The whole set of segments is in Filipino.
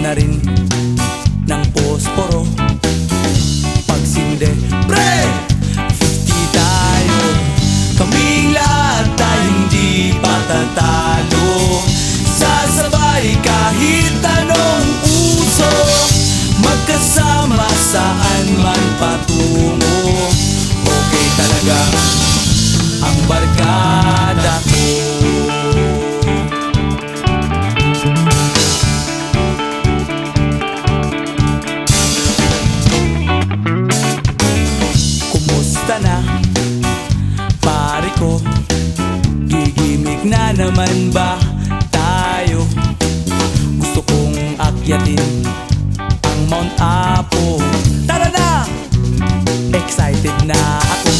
na rin ng posporo. Pagsinde, pre! 50 tayo, kaming lahat ay hindi patatalo. Sasabay kahit anong uso, magkasama saan man patungo. Okay talaga ang barkada ko. Kumusta na, pare ko? Gigimik na naman ba tayo? Gusto kong akyatin ang Mount Apo. Tara na! Excited na ako.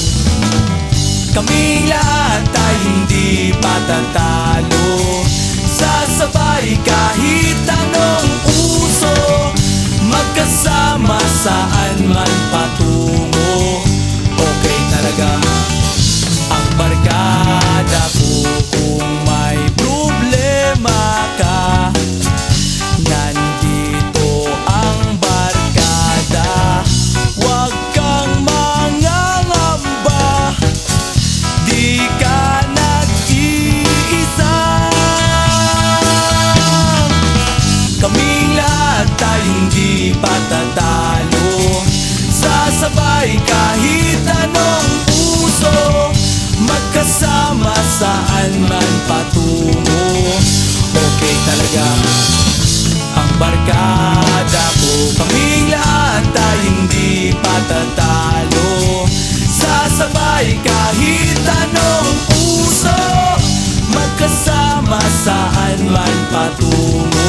Kaming lahat ay hindi patatalo. Sasabay kahit anong uso, magkasama saan man patungo. Okay talaga ang barkada ko. Kung may problema ka, nandito ang barkada. Huwag kang mangangamba, di ka nag-iisa. Kaming lahat ay hindi patatalo. Sasabay kahit anong uso, magkasama saan man patungo. Okay talaga ang barkada ko. Kaming lahat ay hindi patatalo. Sasabay kahit anong uso, magkasama saan man patungo.